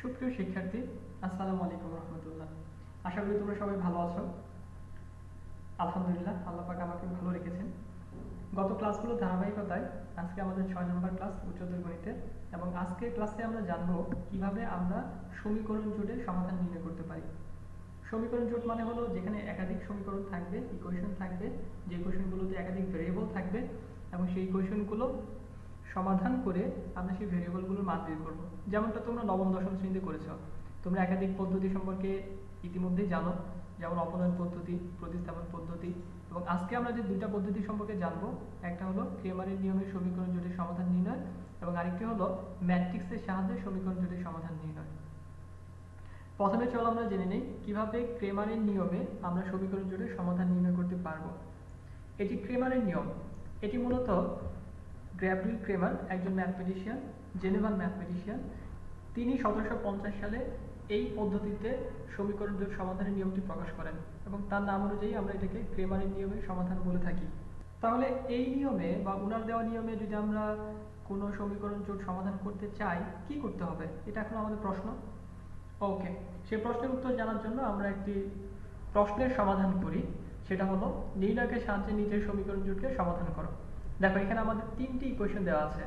সুপ্রিয় শিক্ষার্থী, আসসালামু আলাইকুম রহমতুল্লাহ। আশা করি তোমরা সবাই ভালো আছো। আলহামদুলিল্লাহ, আল্লাহ পাক আমাকে ভালো রেখেছেন। গত ক্লাসগুলো ধারাবাহিকতায় আজকে আমাদের ৬ নম্বর ক্লাস উচ্চতর গণিতের, এবং আজকের ক্লাসে আমরা জানবো কিভাবে আমরা সমীকরণ জোটের সমাধান নির্ণয় করতে পারি। সমীকরণ জোট মানে হলো যেখানে একাধিক সমীকরণ থাকবে, ইকুয়েশন থাকবে, যে ইকুয়েশনগুলোতে একাধিক ভেরিয়েবল থাকবে এবং সেই ইকুয়েশনগুলো সমাধান করে আমরা সেই ভেরিয়েবলগুলোর মান বের করব। যেমনটা তোমরা নবম দশম শ্রেণীতে করেছ। তোমরা একাধিক পদ্ধতি সম্পর্কে ইতিমধ্যেই জানো, যেমন অপনয়ন পদ্ধতি, প্রতিস্থাপন পদ্ধতি, এবং আজকে আমরা যে দুইটা পদ্ধতি সম্পর্কে জানবো, একটা হলো ক্রেমারের নিয়মে সমীকরণ জোটের সমাধান নির্ণয় এবং আরেকটি হলো ম্যাট্রিক্সের সাহায্যে সমীকরণ জোটের সমাধান নির্ণয়। প্রথমে চলো আমরা জেনে নিই কিভাবে ক্রেমারের নিয়মে আমরা সমীকরণ জোটের সমাধান নির্ণয় করতে পারবো। এটি ক্রেমারের নিয়ম। এটি মূলত গ্যাব্রিয়েল ক্রেমার, একজন ম্যাথমেটিশিয়ান, জেনেভান ম্যাথমেটিশিয়ান। তিনি 1750 সালে এই পদ্ধতিতে সমীকরণ জোট সমাধানের নিয়মটি প্রকাশ করেন এবং তার নাম অনুযায়ী আমরা এটাকে ক্রেমারের নিয়মের সমাধান বলে থাকি। তাহলে এই নিয়মে বা উনার দেওয়া নিয়মে যদি আমরা কোনো সমীকরণ জোট সমাধান করতে চাই, কি করতে হবে? এটা এখন আমাদের প্রশ্ন। ওকে, সেই প্রশ্নের উত্তর জানার জন্য আমরা একটি প্রশ্নের সমাধান করি। সেটা হলো নির্ণয়কের সাহায্যে নিচের সমীকরণ জোটকে সমাধান করো। দেখো, এখানে আমাদের তিনটি ইকুয়েশন দেওয়া আছে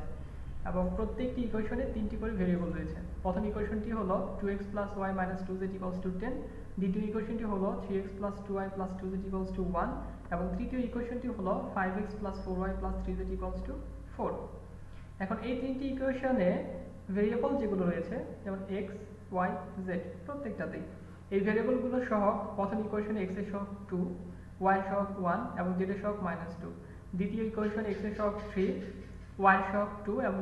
এবং প্রত্যেকটি ইকুয়েশনে তিনটি করে ভেরিয়েবল রয়েছে। প্রথম ইকুয়েশনটি হলো 2x + y - 2z = 10, দ্বিতীয় ইকুয়েশনটি হলো 3x + 2y + 2z = 1 এবং তৃতীয় ইকুয়েশনটি হলো 5x + 4y + 3z = 4। এখন এই তিনটি ইকুয়েশনে ভেরিয়েবল যেগুলো রয়েছে, যেমন x, y, z, প্রত্যেকটাতেই এই ভেরিয়েবলগুলো সহ প্রথম ইকুয়েশনে x এর সহগ 2, y এর সহগ 1 এবং z এর সহগ -2। দ্বিতীয় ইকুয়েশন x এর সহগ 3, y এর সহগ 2 এবং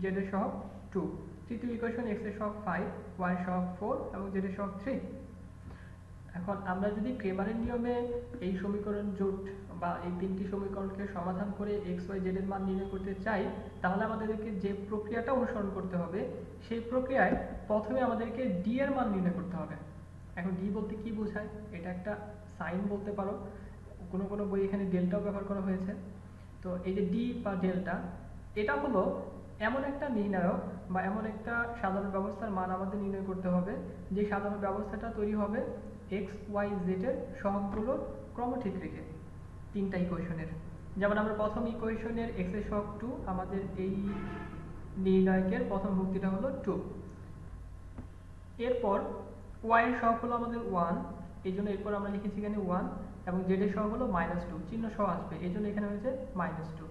z এর সহগ 2। তৃতীয় ইকুয়েশন x এর সহগ 5, y এর সহগ 4 এবং z এর সহগ 3। এখন আমরা যদি ক্রেমারের নিয়মে এই সমীকরণ জোট বা এই তিনটি সমীকরণকে সমাধান করে x, y, z এর মান নির্ণয় করতে চাই, তাহলে আমাদেরকে যে প্রক্রিয়াটা অনুসরণ করতে হবে, সেই প্রক্রিয়ায় প্রথমে আমাদেরকে d এর মান নির্ণয় করতে হবে। এখন d বলতে কি বোঝায়? এটা একটা সাইন বলতে পারো, কোনো কোনো বই এখানে ডেল্টাও ব্যবহার করা হয়েছে। তো এই যে d বা ডেল্টা, এটা হলো এমন একটা নির্ণায়ক বা এমন একটা সাধারণ ব্যবস্থার মান আমাদের নির্ণয় করতে হবে, যে সাধারণ ব্যবস্থাটা তৈরি হবে x, y, z এর সহগগুলোর ক্রম ঠিক রেখে তিনটা ইকুয়েশনের। যেমন আমরা প্রথম ইকুয়েশনের x এর সহগ 2, আমাদের এই নির্ণায়কের প্রথম ভুক্তিটা হলো 2। এরপর y এর সহগ হলো আমাদের 1, এই জন্য এরপর আমরা লিখেছি এখানে 1 এবং z এর সহগ হলো -2, চিহ্ন সহ আসবে, এই জন্য এখানে হয়েছে -2।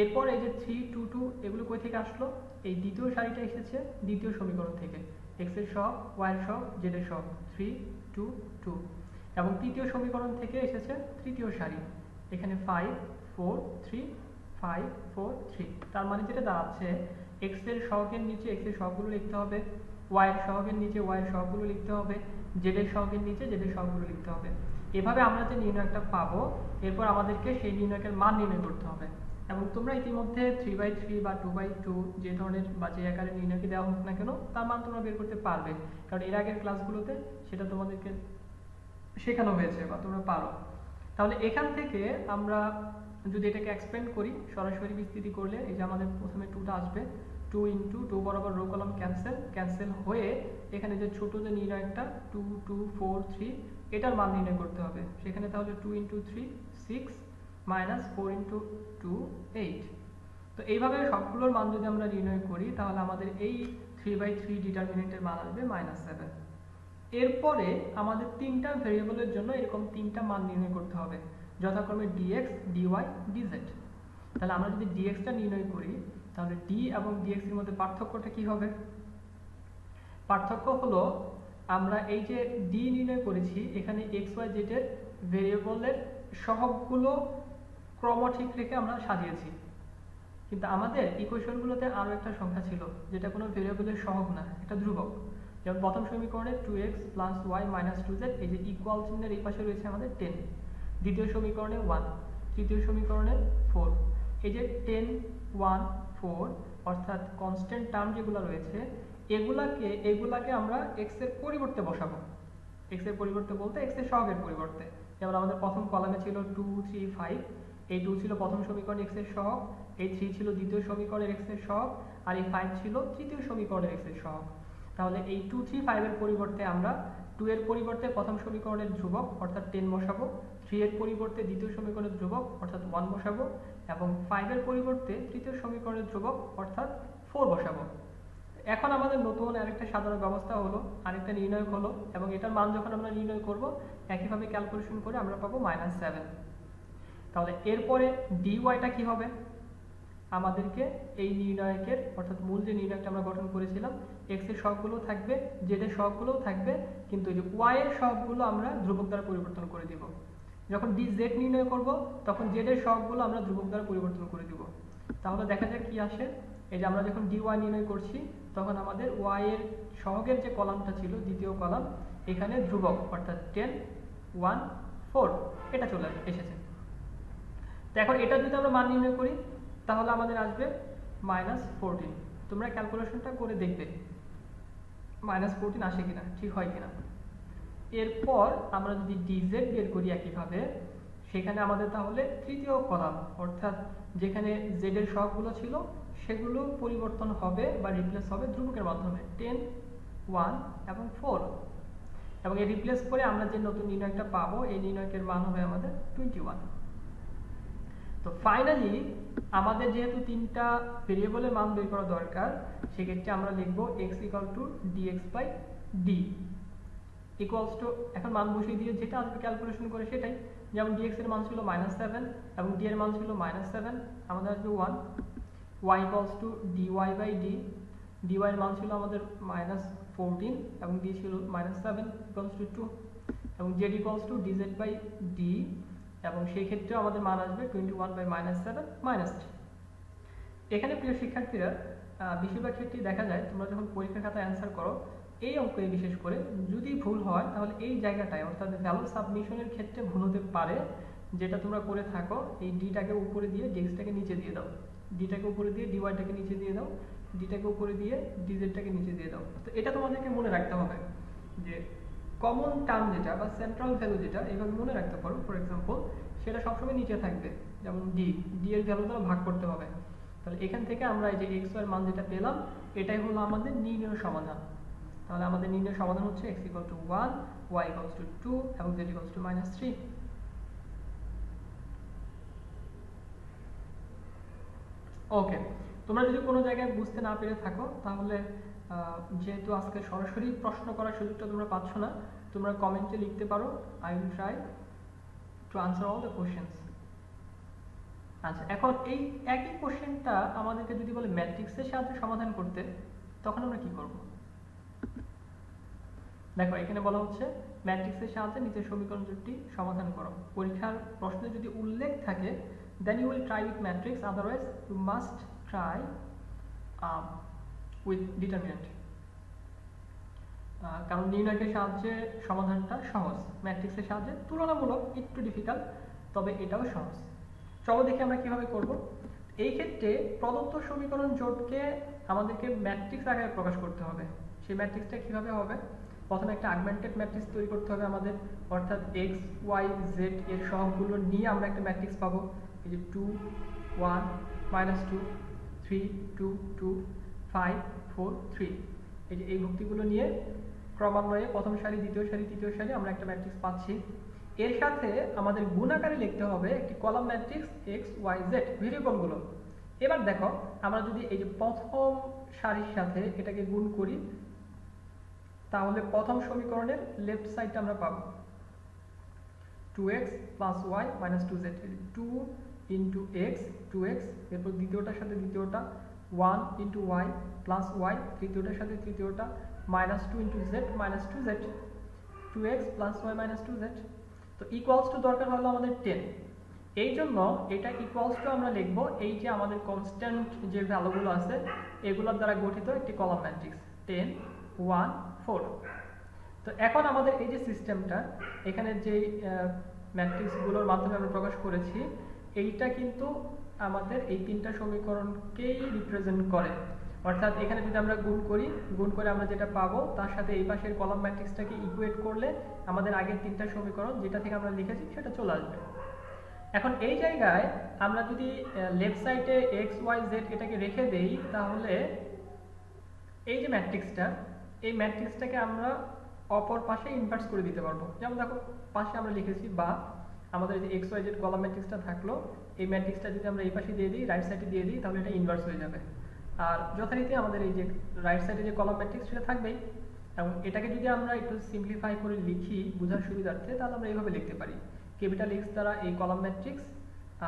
এরপর এই যে 3, 2, 2 এগুলো কই থেকে আসলো? এই দ্বিতীয় সারিটা এসেছে দ্বিতীয় সমীকরণ থেকে, x এর সহগ, y এর সহগ, z এর সহগ 3, 2, 2 এবং তৃতীয় সমীকরণ থেকে এসেছে তৃতীয় সারি, এখানে 5, 4, 3, 5, 4, 3। তার মানে যেটা দাঁড়াচ্ছে, x এর সহগের নিচে x এর সহগগুলো লিখতে হবে, y এর সহগের নিচে y এর সহগগুলো লিখতে হবে, z এর সহগের নিচে z এর সহগগুলো লিখতে হবে। এভাবে আমরা যে নির্ণয়টা পাবো, এরপর আমাদেরকে সেই নির্ণয়কের মান নির্ণয় করতে হবে। এবং তোমরা ইতিমধ্যে 3/3 বা 2/2 যে ধরনের বা যে আকারে নির্ণয়কে দেওয়া হোক না কেন, তার মান তোমরা বের করতে পারবে, কারণ এর আগের ক্লাসগুলোতে সেটা তোমাদেরকে শেখানো হয়েছে বা তোমরা পারো। তাহলে এখান থেকে আমরা যদি এটাকে এক্সপ্যান্ড করি, সরাসরি বিস্তৃতি করলে এই যে আমাদের প্রথমে 2টা আসবে, 2 × 2 বরাবর রো কলাম ক্যান্সেল হয়ে এখানে যে ছোট যে নির্ণয়কটা 2, 2, 4, 3, এটার মান নির্ণয় করতে হবে। সেখানে তাহলে 2 × 3 6 -4 × 2 8। তো এইভাবে সবগুলোর মান যদি আমরা নির্ণয় করি, তাহলে আমাদের এই 3/3 ডিটারমিনেন্টের মান আসবে -7। এরপরে আমাদের তিনটা ভেরিয়েবলের জন্য এরকম তিনটা মান নির্ণয় করতে হবে, যথাক্রমে dx, dy, dz। তাহলে আমরা যদি dx-টা নির্ণয় করি, তাহলে d এবং dx এর মধ্যে পার্থক্যটা কি হবে? পার্থক্য হলো আমরা এই যে d নির্ণয় করেছি, এখানে x, y, z এর ভেরিয়েবলের সহগগুলো ক্রম ঠিক রেখে আমরা সাজিয়েছি, কিন্তু আমাদের ইকুয়েশনগুলোতে আরো একটা সংখ্যা ছিল যেটা কোনো ভেরিয়েবলের সহগ না, এটা ধ্রুবক। যেমন প্রথম সমীকরণে 2x + y - 2z, এই যে ইকুয়াল চিহ্নের এই পাশে রয়েছে আমাদের 10। দ্বিতীয় সমীকরণে 1, তৃতীয় সমীকরণে 4। এই যে 10, 1, 4 অর্থাৎ কনস্ট্যান্ট টার্ম যেগুলো রয়েছে, এগুলাকে আমরা x এর পরিবর্তে বসাবো। x এর পরিবর্তে বলতে x এর সহগের পরিবর্তে। যেমন আমাদের প্রথম কলামে ছিল 2, 3, 5, এই 2 ছিল প্রথম সমীকরণে x এর সহগ, এই 3 ছিল দ্বিতীয় সমীকরণের x এর সহগ, আর এই 5 ছিল তৃতীয় সমীকরণের x এর সহগ। তাহলে এই 2 3 5 এর পরিবর্তে আমরা 2 এর পরিবর্তে প্রথম সমীকরণের ধ্রুবক অর্থাৎ 10 বসাবো, 3 এর পরিবর্তে দ্বিতীয় সমীকরণের ধ্রুবক অর্থাৎ 1 বসাবো এবং 5 এর পরিবর্তে তৃতীয় সমীকরণের ধ্রুবক অর্থাৎ 4 বসাবো। এখন আমাদের নতুন আরেকটা সাধারণ ব্যবস্থা হলো, আরেকটা নির্ণয় হলো, এবং এটার মান যখন আমরা নির্ণয় করব একইভাবে ক্যালকুলেশন করে আমরা পাবো -7। তাহলে এরপরে dy-টা কি হবে? আমাদেরকে এই নির্ণয়কের অর্থাৎ মূল যে নির্ণয়টা আমরা গঠন করেছিলাম, x এর সহগগুলো থাকবে, z এর সহগগুলোও থাকবে, কিন্তু এই যে y এর সহগগুলো আমরা ধ্রুবক দ্বারা পরিবর্তন করে দিব। যখন dz নির্ণয় করব তখন z এর সহগগুলো আমরা ধ্রুবক দ্বারা পরিবর্তন করে দিব। তাহলে দেখা যাক কি আসে। এই যে আমরা যখন dy নির্ণয় করছি তখন আমাদের y এর সহগের যে কলামটা ছিল, দ্বিতীয় কলাম, এখানে ধ্রুবক অর্থাৎ 10 1 4 এটা চলে এসেছে। তো এখন এটা যদি আমরা মান নির্ণয় করি তাহলে আমাদের আসবে -14। তোমরা ক্যালকুলেশনটা করে দেখবে -14 আসে কিনা, ঠিক হয় কিনা। এরপর আমরা যদি dz বের করি একইভাবে, সেখানে আমাদের তাহলে তৃতীয় কলাম অর্থাৎ যেখানে z এর সহগগুলো ছিল সেগুলো পরিবর্তন হবে বা রিপ্লেস হবে ধ্রুবকের মাধ্যমে 10 1 এবং 4, এবং এই রিপ্লেস করে আমরা যে নতুন নির্ণয়টা পাবো এই নির্ণয়কের মান হবে আমাদের 21। তো ফাইনালি আমাদের যেহেতু তিনটা ভেরিয়েবলের মান বের করা দরকার, সেক্ষেত্রে আমরা লিখব x dx/d ইকুয়ালস টু, এখন মান বসিয়ে দিয়ে যেটা আসবে ক্যালকুলেশন করে সেটাই, যেমন dx এর মান ছিল -7 এবং d এর মান ছিল -7, আমাদের আসবে 1, y equals to dy/d, dy এর মান ছিল আমাদের -14 এবং d ছিল -7 ইকুয়ালস টু 2, এবং z ইকুয়ালস টু dz/d, এবং সেই ক্ষেত্রে আমাদের মান আসবে 21/-7 -3। এখানে প্রিয় শিক্ষার্থীরা, বেশিরভাগ ক্ষেত্রেই দেখা যায় তোমরা যখন পরীক্ষার খাতায় অ্যান্সার করো, এই অঙ্কে বিশেষ করে যদি ভুল হয় তাহলে এই জায়গাটায় অর্থাৎ ভ্যালু সাবমিশনের ক্ষেত্রে ভুল হতে পারে। যেটা তোমরা করে থাকো, এই ডিটাকে উপরে দিয়ে ডিএক্সটাকে নিচে দিয়ে দাও, ডিটাকে উপরে দিয়ে ডিওয়াইটাকে নিচে দিয়ে দাও, ডিটাকে উপরে দিয়ে ডিজেডটাকে নিচে দিয়ে দাও। তো এটা তোমাদেরকে মনে রাখতে হবে যে কমন টার্ম যেটা বা সেন্ট্রাল ভ্যালু যেটা, এইভাবে মনে রাখতে পারো। ফর এক্সাম্পল, সেটা সবসময় নিচে থাকবে, যেমন ডি এর ভ্যালু দ্বারা ভাগ করতে হবে। তাহলে এখান থেকে আমরা এই যে এক্স এর মান যেটা পেলাম, এটাই হলো আমাদের নির্ণয় সমাধান। তাহলে আমাদের নির্ণয় সমাধান হচ্ছে x = 1, y = 2 এবং z = -3। ওকে, তোমরা যদি কোনো জায়গায় বুঝতে না পেরে থাকো তাহলে যেহেতু আজকে সরাসরি প্রশ্ন করার সুযোগটা তোমরা পাচ্ছ না, তোমরা কমেন্টে লিখতে পারো, I will try to answer all the questions. আচ্ছা, এখন এই একই কোশ্চেনটা আমাদেরকে যদি বলে ম্যাট্রিক্সের সাহায্যে সমাধান করতে, তখন আমরা কি করব? দেখো, এখানে বলা হচ্ছে ম্যাট্রিক্সের সাহায্যে নিচের সমীকরণ জোটটি সমাধান করো। পরীক্ষার প্রশ্নে যদি উল্লেখ থাকে then you will try with matrix, otherwise you must try with determinant, কারণ নির্ণয়কের সাহায্যে সমাধানটা সহজ, ম্যাট্রিক্সের সাহায্যে তুলনামূলক একটু ডিফিকাল্ট, তবে এটাও সহজ। চলো দেখি আমরা কিভাবে করব। এই ক্ষেত্রে প্রদত্ত সমীকরণ জোটকে আমাদেরকে ম্যাট্রিক্স আকারে প্রকাশ করতে হবে। সেই ম্যাট্রিক্সটা কিভাবে হবে? প্রথমে একটা অ্যাগমেন্টেড ম্যাট্রিক্স তৈরি করতে হবে আমাদের, অর্থাৎ x y z এর সহগগুলো নিয়ে আমরা একটা ম্যাট্রিক্স পাবো। এই যে 2 1 -2 3 2 2 5 4 3, এই যে এই ভুক্তিগুলো নিয়ে ক্রমান্বয়ে প্রথম সারি, দ্বিতীয় সারি, তৃতীয় সারি আমরা একটা ম্যাট্রিক্স পাচ্ছি। এর সাথে আমাদের গুণ আকারে লিখতে হবে একটি column matrix x y z ভেরিয়েবলগুলো। এবার দেখো, আমরা যদি এই যে প্রথম সারির সাথে এটাকে গুণ করি, তাহলে প্রথম সমীকরণের লেফট সাইডটা আমরা পাবো 2x + y - 2z, 2 × x 2x, এরপর দ্বিতীয়টার সাথে দ্বিতীয়টা 1 × y + y, তৃতীয়টার সাথে তৃতীয়টা -2 × z - 2z, 2x + y - 2z। তো ইকুয়ালস টু দরকার হলো আমাদের 10। এই জন্য এটা ইকুয়ালস টু আমরা লিখব এই যে আমাদের কনস্ট্যান্ট যে ভ্যালুগুলো আছে এগুলোর দ্বারা গঠিত একটি কলাম ম্যাট্রিক্স 10 1 4। তো এখন আমাদের এই যে সিস্টেমটা, এখানে যে ম্যাট্রিক্সগুলোর মাধ্যমে আমরা প্রকাশ করেছি, এইটা কিন্তু আমাদের এই তিনটা সমীকরণকেই রিপ্রেজেন্ট করে। অর্থাৎ এখানে যদি আমরা গুণ করে আমরা যেটা পাবো তার সাথে এই পাশের কলাম ম্যাট্রিক্সটাকে ইকুয়েট করলে আমাদের আগের তিনটা সমীকরণ যেটা থেকে আমরা লিখেছি সেটা চলে আসবে। এখন এই জায়গায় আমরা যদি লেফট সাইডে x y z এটাকে রেখে দেই, তাহলে এই যে ম্যাট্রিক্সটা এই ম্যাট্রিক্সটাকে আমরা অপর পাশে ইনভার্স করে দিতে পারবো। যেমন দেখো পাশে আমরা লিখেছি, বা আমাদের যে এক্স ওয়াই জেড কলাম ম্যাট্রিক্সটা থাকলো, এই ম্যাট্রিক্সটা যদি আমরা এই পাশে দিয়ে দিই, রাইট সাইডে দিয়ে দিই, তাহলে এটা ইনভার্স হয়ে যাবে। আর যথারীতি আমাদের এই যে রাইট সাইডে যে কলাম ম্যাট্রিক্স সেটা থাকবেই। এবং এটাকে যদি আমরা একটু সিম্পলিফাই করে লিখি বোঝার সুবিধার্থে, তাহলে আমরা এইভাবে লিখতে পারি, ক্যাপিটাল এক্স দ্বারা এই কলাম ম্যাট্রিক্স,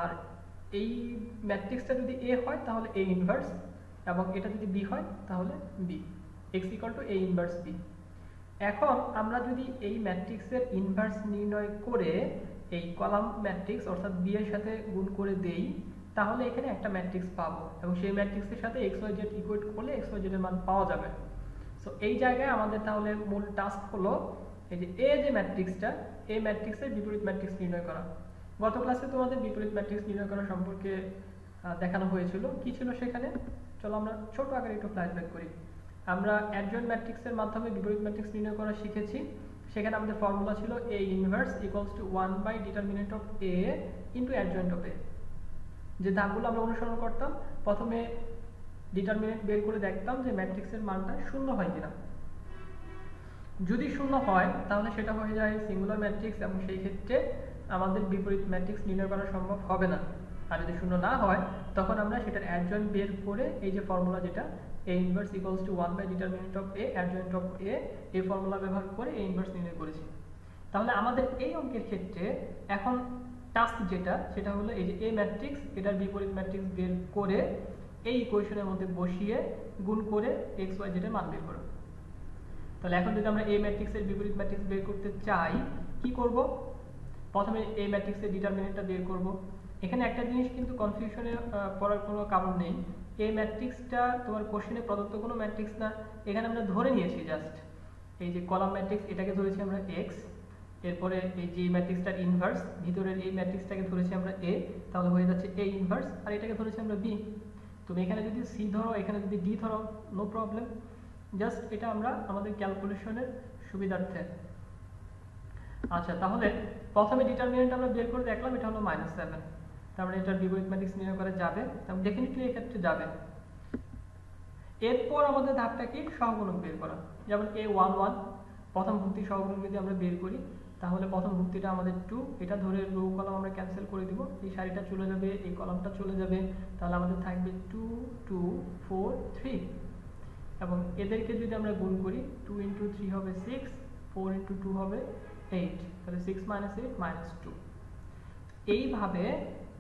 আর এই ম্যাট্রিক্সটা যদি এ হয় তাহলে এ ইনভার্স, এবং এটা যদি বি হয় তাহলে b, x equal to a inverse b. এখন আমরা যদি এই ম্যাট্রিক্সের ইনভার্স নির্ণয় করে এই কলাম ম্যাট্রিক্স অর্থাৎ বি এর সাথে গুণ করে দেই, তাহলে এখানে একটা ম্যাট্রিক্স পাবো, এবং সেই ম্যাট্রিক্সের সাথে এক্স ওয়াই জেড ইকুয়েট করলে এক্স ওয়াই জেড এর মান পাওয়া যাবে। সো এই জায়গায় আমাদের তাহলে মূল টাস্ক হলো এই যে এ যে ম্যাট্রিক্সটা, এই ম্যাট্রিক্সের বিপরীত ম্যাট্রিক্স নির্ণয় করা। গত ক্লাসে তোমাদের বিপরীত ম্যাট্রিক্স নির্ণয় করা সম্পর্কে দেখানো হয়েছিল। কি ছিল সেখানে, চলো আমরা ছোট আকারে একটু ফ্ল্যাশব্যাক করি। আমরা অ্যাডজয়েন্ট ম্যাট্রিক্সের মাধ্যমে বিপরীত ম্যাট্রিক্স নির্ণয় করা শিখেছি। সেখানে আমাদের ফর্মুলা ছিল A inverse equals to 1 by determinant of A into adjoint of A. যে ধাপগুলো আমরা অনুসরণ করতাম, প্রথমে ডিটারমিনেন্ট বের করে দেখতাম যে ম্যাট্রিক্সের মানটা শূন্য হয় কিনা। যদি শূন্য হয় তাহলে সেটা হয়ে যায় সিঙ্গুলার ম্যাট্রিক্স, এবং সেই ক্ষেত্রে আমাদের বিপরীত ম্যাট্রিক্স নির্ণয় করা সম্ভব হবে না। আর যদি শূন্য না হয় তখন আমরা সেটার অ্যাডজয়েন্ট বের করে এই যে ফর্মুলা যেটা A inverse equals to 1 by determinant of A adjoint of A, এই ফর্মুলা ব্যবহার করে এ ইনভার্স নির্ণয় করেছি। তাহলে আমাদের এই অঙ্কের ক্ষেত্রে এখন টাস্ক যেটা, সেটা হলো এই যে এ ম্যাট্রিক্স, এটার বিপরীত ম্যাট্রিক্স বের করে এই ইকুয়েশনের মধ্যে বসিয়ে গুণ করে এক্স ওয়াই জেড এর মান বের করো। তাহলে এখন যদি আমরা এ ম্যাট্রিক্সের বিপরীত ম্যাট্রিক্স বের করতে চাই, কি করব? প্রথমে এ ম্যাট্রিক্সের ডিটারমিনেন্টটা বের করব। এখানে একটা জিনিস কিন্তু কনফিউশনে পড়ার কোনো কারণ নেই। এই ম্যাট্রিক্সটা তোমার কোশ্চেনে প্রদত্ত কোনো ম্যাট্রিক্স না, এখানে আমরা ধরে নিয়েছি জাস্ট এই যে কলাম ম্যাট্রিক্স, এটাকে ধরেছি আমরা এক্স, এরপরে এই যে ম্যাট্রিক্সটার ইনভার্স ভিতরের এই ম্যাট্রিক্সটাকে ধরেছি আমরা এ, তাহলে হয়ে যাচ্ছে এ ইনভার্স, আর এটাকে ধরেছি আমরা বি। তুমি এখানে যদি সি ধরো, এখানে যদি ডি ধরো, নো প্রবলেম, জাস্ট এটা আমরা আমাদের ক্যালকুলেশনের সুবিধার্থে। আচ্ছা, তাহলে প্রথমে ডিটারমিনেন্ট আমরা বের করে দেখলাম, এটা হলো -7, তারপরে এটার বিপরীত ম্যাট্রিক্স নির্ণয় করা যাবে, এবং ডেফিনেটলি এই ক্ষেত্রে যাবে। এরপর আমাদের ধাপটা কি, সহগুণক বের করা। যেমন a11 প্রথম ভুক্তি সহগুণক যদি আমরা বের করি, তাহলে প্রথম ভুক্তিটা আমাদের 2, এটা ধরে রো কলাম আমরা ক্যান্সেল করে দিব, এই সারিটা চলে যাবে, এই কলামটা চলে যাবে, তাহলে আমাদের থাকবে 2 2 4 3। এবং এদেরকে যদি আমরা গুণ করি, 2 ইন্টু 3 হবে 6, 4 ইন্টু 2 হবে 8, তাহলে 6 - 8 - 2। এইভাবে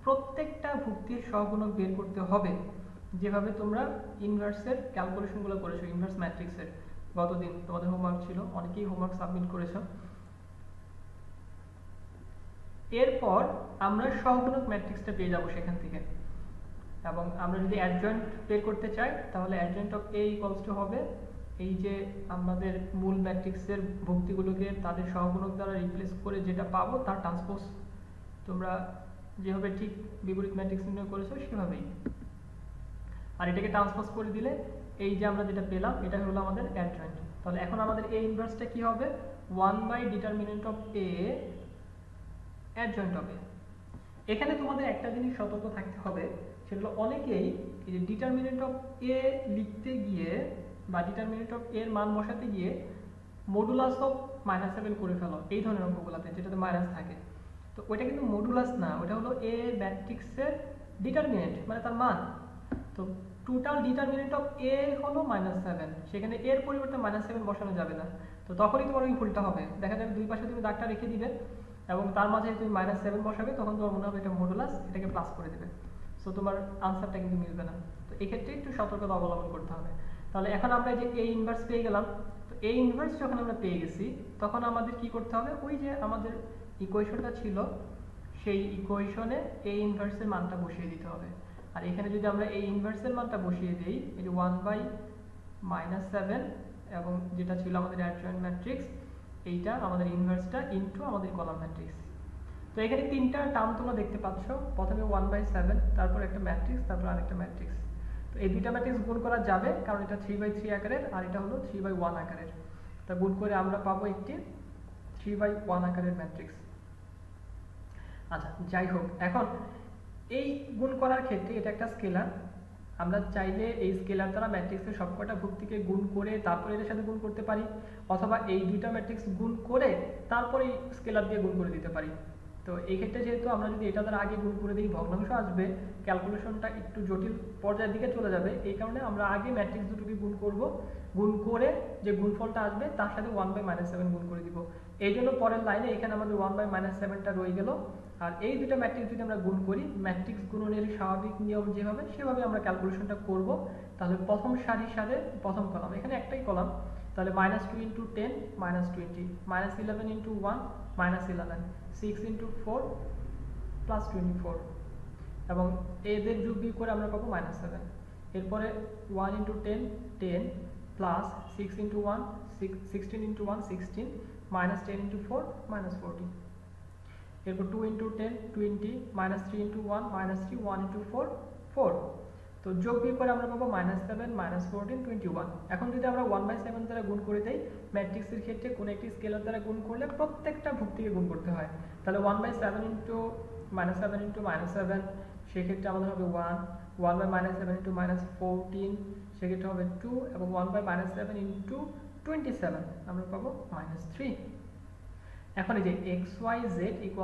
প্রত্যেকটা ভুক্তির সহগুণক বের করতে হবে, যেভাবে তোমরা ইনভার্সের ক্যালকুলেশনগুলো করেছো, ইনভার্স ম্যাট্রিক্সের। গতদিন তোমাদের হোমওয়ার্ক ছিল, অনেকেই হোমওয়ার্ক সাবমিট করেছো। এরপর আমরা সহগুণক ম্যাট্রিক্সটা পেয়ে যাব সেখান থেকে, এবং আমরা যদি অ্যাডজয়েন্ট বের করতে চাই, তাহলে adjoint of A equals to হবে এই যে আমাদের মূল ম্যাট্রিক্সের ভুক্তিগুলোকে তাদের সহগুণক দ্বারা রিপ্লেস করে যেটা পাবো তার ট্রান্সপোজ, তোমরা যেভাবে ঠিক বিপরীত ম্যাট্রিক্স নির্ণয় করেছো সেভাবেই। আর এটাকে ট্রান্সপোজ করে দিলে এই যে আমরা যেটা পেলাম, এটা হলো আমাদের অ্যাডজয়েন্ট। তাহলে এখন আমাদের এ ইনভার্সটা কি হবে, 1 by determinant of A adjoint of A. এখানে তোমাদের একটা জিনিস সতর্ক থাকতে হবে, সেটা হলো অনেকেই এই যে ডিটারমিনেন্ট অফ এ লিখতে গিয়ে বা ডিটারমিনেন্ট অফ এর মান বসাতে গিয়ে মডুলাস অফ -7 করে ফেলো এই ধরনের অঙ্কগুলোতে, যেটাতে মাইনাস থাকে। তো ওইটা কিন্তু মডুলাস না, ওটা হলো এ ম্যাট্রিক্সের ডিটারমিনেন্ট, মানে তার মান। তো টোটাল ডিটারমিনেন্ট অফ এ হলো -7, সেখানে এর পরিবর্তে -7 বসানো যাবে না। তো তখনই তোমার ওই ভুলটা হবে, দেখা যাবে দুই পাশে তুমি দাগটা রেখে দিবে এবং তার মাঝে তুমি -7 বসাবে, তখন তোমার মনে হবে এটা মডুলাস, এটাকে প্লাস করে দেবে। সো তোমার আনসারটা কিন্তু মিলবে না। তো এক্ষেত্রে একটু সতর্কতা অবলম্বন করতে হবে। তাহলে এখন আমরা যে এ ইনভার্স পেয়ে গেলাম, তো এ ইনভার্স যখন আমরা পেয়ে গেছি, তখন আমাদের কি করতে হবে, ওই যে আমাদের ইকুয়েশনটা ছিল সেই ইকুয়েশনে এ ইনভার্সের মানটা বসিয়ে দিতে হবে। আর এখানে যদি আমরা এই ইনভার্সের মানটা বসিয়ে দেই, এই যে 1 বাই -7 এবং যেটা ছিল আমাদের অ্যাডজয়েন্ট ম্যাট্রিক্স, এইটা আমাদের ইনভার্সটা ইনটু আমাদের কলাম ম্যাট্রিক্স। তো এখানে তিনটা টার্ম তোমরা দেখতে পাচ্ছ, প্রথমে 1/7, তারপর একটা ম্যাট্রিক্স, তারপর আরেকটা ম্যাট্রিক্স। তো এই দুইটা ম্যাট্রিক্স গুণ করা যাবে, কারণ এটা 3/3 আকারের আর এটা হলো 3/1 আকারের। তা গুণ করে আমরা পাবো একটি 3/1 আকারের ম্যাট্রিক্স। আচ্ছা, যাই হোক, এখন এই গুণ করার ক্ষেত্রে এটা একটা স্কেলার, আমরা চাইলে এই স্কেলার দ্বারা ম্যাট্রিক্সের সবকটা ভুক্তিকে গুণ করে তারপরে এর সাথে গুণ করতে পারি, অথবা এই দুইটা ম্যাট্রিক্স গুণ করে তারপরে স্কেলার দিয়ে গুণ করে দিতে পারি। তো এই ক্ষেত্রে যেহেতু আমরা যদি এটা দ্বারা আগে গুণ করে দিই ভগ্নাংশ আসবে, ক্যালকুলেশনটা একটু জটিল পর্যায়ের দিকে চলে যাবে। এই কারণে আমরা আগে ম্যাট্রিক্স দুটোকে গুণ করব, গুণ করে যে গুণফলটা আসবে তার সাথে 1/-7 গুণ করে দিব। এই জন্য পরের লাইনে এখানে আমাদের 1/-7টা রয়ে গেল। আর এই দুটো ম্যাট্রিক্স যদি আমরা গুণ করি, ম্যাট্রিক্স গুণনের স্বাভাবিক নিয়ম যেভাবে সেভাবে আমরা ক্যালকুলেশনটা করব। তাহলে প্রথম সারির সাথে প্রথম কলাম, এখানে একটাই কলাম, তাহলে -2 × 10 -20, -11 × 1 -11, 6 × 4 +24, এবং এদের যোগ বিয়োগ করে আমরা পাবো -7। এরপরে 1 × 10 10 প্লাস 6 × 1 16 × 1 16, -10 × 4 -40। এরপর 2 × 10 20, -3 × 1 -3, 1 × 4 4। তো যোগ বিয়োগ করে আমরা পাবো -7 -14 21। এখন যদি আমরা 1/7 দ্বারা গুণ করে দেই, ম্যাট্রিক্সের ক্ষেত্রে কোন একটি স্কেলার দ্বারা গুণ করলে প্রত্যেকটা ভুক্তিকে গুণ করতে হয়। তাহলে 1/7 × -7 × -7, সেক্ষেত্রে আমাদের হবে 1, 1/-7 × -14, সেক্ষেত্রে হবে 2, এবং 1/-7 × 27 আমরা পাবো -3। এখন এই যে xyz =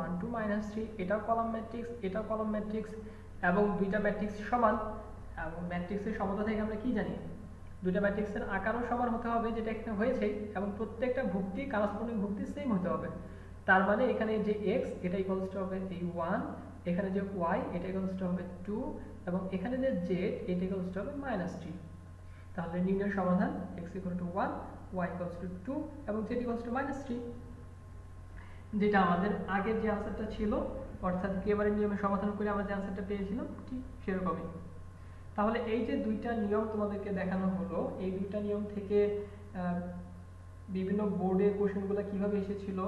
1 2 -3, এটাও কলাম ম্যাট্রিক্স, এটাও কলাম ম্যাট্রিক্স, এবং দুইটা ম্যাট্রিক্স সমান। এবং ম্যাট্রিক্সের সমতা থেকে আমরা কি জানি, দুইটা ম্যাট্রিক্সের আকারও সমান হতে হবে, যেটা এখানে হয়েছে, এবং প্রত্যেকটা ভুক্তি কারস্পন্ডিং ভুক্তি সেম হতে হবে। তার মানে এখানে যে x এটা ইকুয়ালস টু হবে এই 1, এখানে যে y এটা ইকুয়ালস টু হবে 2, এবং এখানে যে z এটা ইকুয়ালস টু হবে -3। তাহলে নির্ণয়ের সমাধান x = 1, y = 2, এবং z = -3, যেটা আমাদের আগের যে আনসারটা ছিল, অর্থাৎ কেবারের নিয়মে সমাধান করে আমরা যে আনসারটা পেয়েছিলাম ঠিক সেরকমই। তাহলে এই যে দুইটা নিয়ম তোমাদেরকে দেখানো হলো, এই দুইটা নিয়ম থেকে বিভিন্ন বোর্ডে কোশ্চেনগুলো কিভাবে এসেছিল,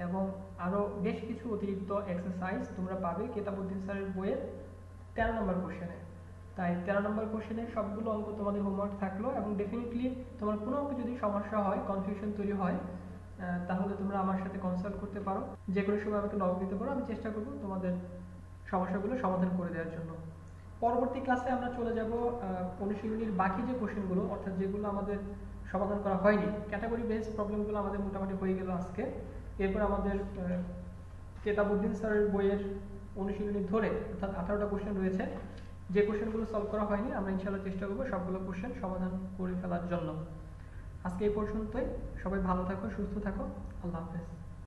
এবং আরো বেশ কিছু অতিরিক্ত এক্সারসাইজ তোমরা পাবে কেতাবউদ্দিন স্যারের বইয়ের 13 নম্বর কোশ্চেনে। তাই 13 নম্বর কোশ্চেনে সবগুলো অঙ্ক তোমাদের হোমওয়ার্ক থাকলো, এবং ডেফিনেটলি তোমার কোনো অঙ্কে যদি সমস্যা হয়, কনফিউশন তৈরি হয়, তাহলে তোমরা আমার সাথে কনসাল্ট করতে পারো, যে কোনো সময় আমাকে নক দিতে পারো, আমি চেষ্টা করব তোমাদের সমস্যাগুলো সমাধান করে দেওয়ার জন্য। পরবর্তী ক্লাসে আমরা চলে যাব অনুশীলনীর বাকি যে কোশ্চেনগুলো, অর্থাৎ যেগুলো আমাদের সমাধান করা হয়নি, ক্যাটাগরি বেসড প্রবলেমগুলো আমাদের মোটামুটি হয়ে গেল আজকে। এরপর আমাদের কেতাবউদ্দিন স্যারের বইয়ের অনুশীলনী ধরে, অর্থাৎ 18টা কোশ্চেন রয়েছে, যে কোশ্চেনগুলো সলভ করা হয়নি আমরা ইনশাআল্লাহ চেষ্টা করব সবগুলো কোশ্চেন সমাধান করে ফেলার জন্য। আজকে এই পর্যন্তই। সবাই ভালো থাকো, সুস্থ থাকো, আল্লাহ হাফেজ।